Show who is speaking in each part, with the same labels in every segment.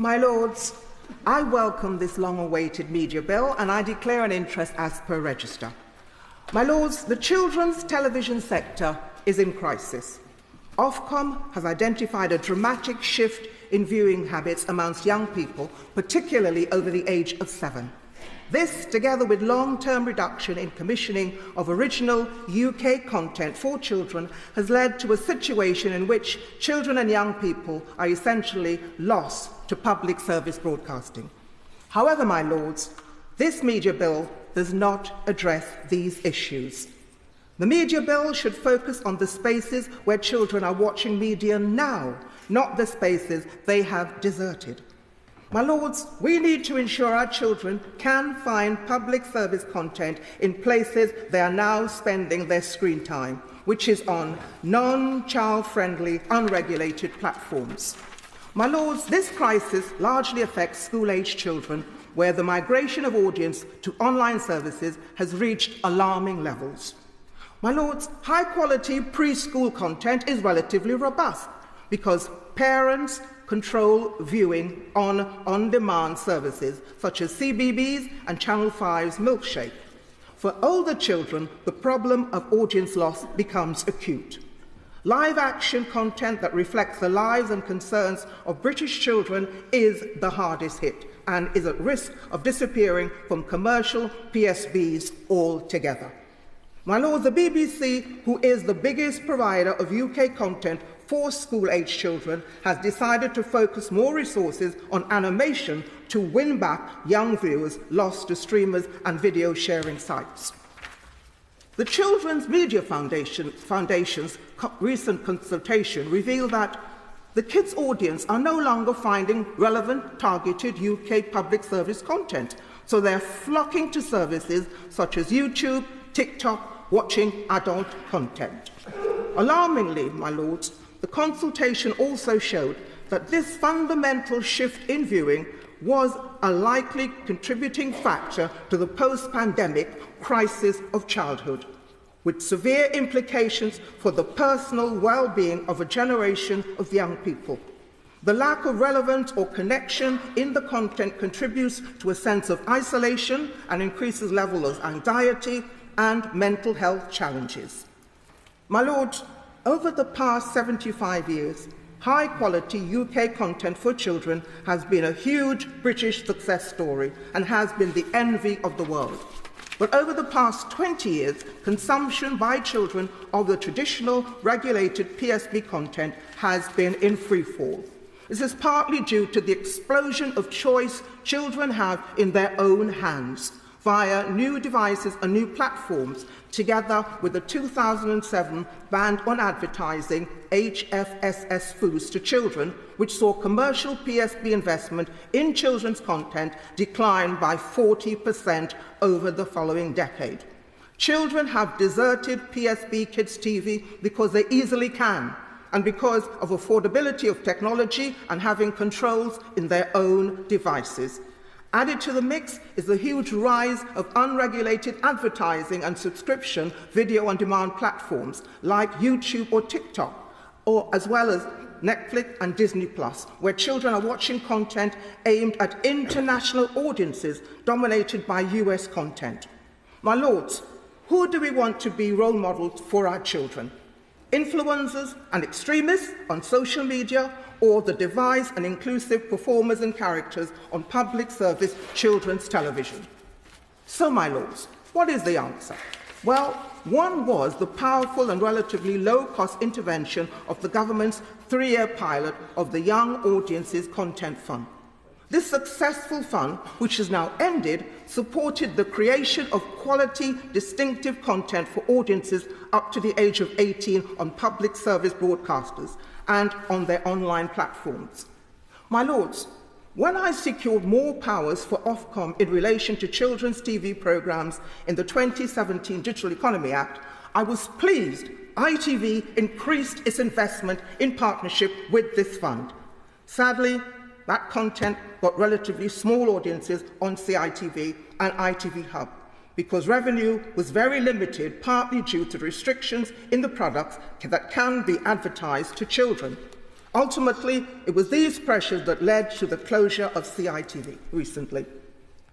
Speaker 1: My Lords, I welcome this long-awaited media bill and I declare an interest as per register. My Lords, the children's television sector is in crisis. Ofcom has identified a dramatic shift in viewing habits amongst young people, particularly over the age of 7. This, together with long-term reduction in commissioning of original UK content for children, has led to a situation in which children and young people are essentially lost to public service broadcasting. However, my Lords, this media bill does not address these issues. The media bill should focus on the spaces where children are watching media now, not the spaces they have deserted. My Lords, we need to ensure our children can find public service content in places they are now spending their screen time, which is on non-child-friendly, unregulated platforms. My Lords, this crisis largely affects school-aged children, where the migration of audience to online services has reached alarming levels. My Lords, high-quality preschool content is relatively robust because parents control viewing on on-demand services such as CBeebies and Channel 5's Milkshake. For older children, the problem of audience loss becomes acute. Live-action content that reflects the lives and concerns of British children is the hardest hit and is at risk of disappearing from commercial PSBs altogether. My Lord, the BBC, who is the biggest provider of UK content for school-aged children, has decided to focus more resources on animation to win back young viewers lost to streamers and video-sharing sites. The Children's Media Foundation's recent consultation revealed that the kids' audience are no longer finding relevant, targeted UK public service content, so they're flocking to services such as YouTube, TikTok, watching adult content. Alarmingly, my Lords, the consultation also showed that this fundamental shift in viewing was a likely contributing factor to the post-pandemic crisis of childhood, with severe implications for the personal well-being of a generation of young people. The lack of relevance or connection in the content contributes to a sense of isolation and increases levels of anxiety and mental health challenges. My Lord, over the past 75 years, high-quality UK content for children has been a huge British success story and has been the envy of the world. But over the past 20 years, consumption by children of the traditional regulated PSB content has been in freefall. This is partly due to the explosion of choice children have in their own hands via new devices and new platforms, together with the 2007 ban on advertising HFSS foods to children, which saw commercial PSB investment in children's content decline by 40% over the following decade. Children have deserted PSB Kids TV because they easily can, and because of affordability of technology and having controls in their own devices. Added to the mix is the huge rise of unregulated advertising and subscription video-on-demand platforms like YouTube or TikTok, as well as Netflix and Disney+, where children are watching content aimed at international audiences dominated by US content. My Lords, who do we want to be role models for our children? Influencers and extremists on social media, or the diverse and inclusive performers and characters on public service children's television? So, my Lords, what is the answer? Well, one was the powerful and relatively low-cost intervention of the government's 3-year pilot of the Young Audiences Content Fund. This successful fund, which has now ended, supported the creation of quality, distinctive content for audiences up to the age of 18 on public service broadcasters and on their online platforms. My Lords, when I secured more powers for Ofcom in relation to children's TV programmes in the 2017 Digital Economy Act, I was pleased ITV increased its investment in partnership with this fund. Sadly, that content got relatively small audiences on CITV and ITV Hub because revenue was very limited, partly due to restrictions in the products that can be advertised to children. Ultimately, it was these pressures that led to the closure of CITV recently.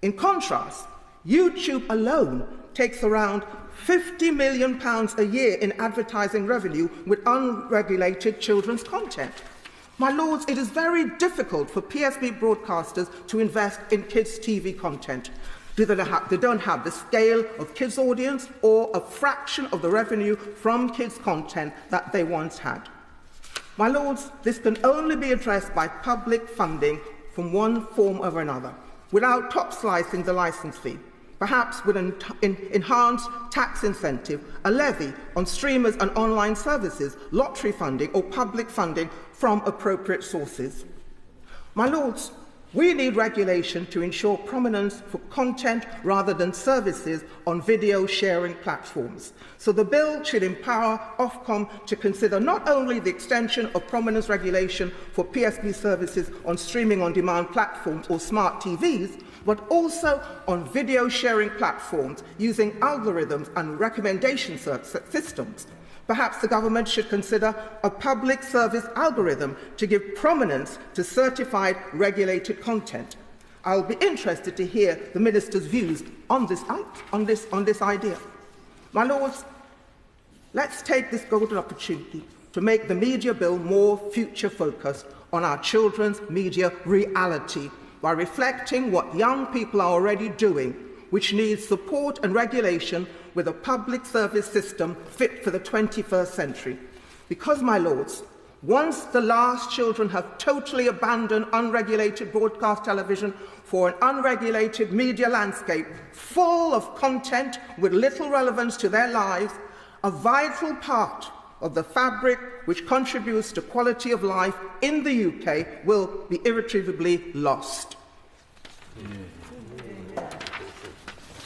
Speaker 1: In contrast, YouTube alone takes around £50 million a year in advertising revenue with unregulated children's content. My lords, it is very difficult for PSB broadcasters to invest in kids' TV content. They don't have the scale of kids' audience or a fraction of the revenue from kids' content that they once had. My lords, this can only be addressed by public funding from one form or another, without top-slicing the licence fee, perhaps with an enhanced tax incentive, a levy on streamers and online services, lottery funding or public funding from appropriate sources. My lords, we need regulation to ensure prominence for content rather than services on video sharing platforms. So the bill should empower Ofcom to consider not only the extension of prominence regulation for PSB services on streaming on demand platforms or smart TVs, but also on video sharing platforms using algorithms and recommendation systems. Perhaps the government should consider a public service algorithm to give prominence to certified regulated content. I'll be interested to hear the Minister's views on this idea. My lords, let's take this golden opportunity to make the media bill more future-focused on our children's media reality by reflecting what young people are already doing, which needs support and regulation with a public service system fit for the 21st century. Because, my lords, once the last children have totally abandoned unregulated broadcast television for an unregulated media landscape full of content with little relevance to their lives, a vital part of the fabric which contributes to quality of life in the UK will be irretrievably lost. Yeah.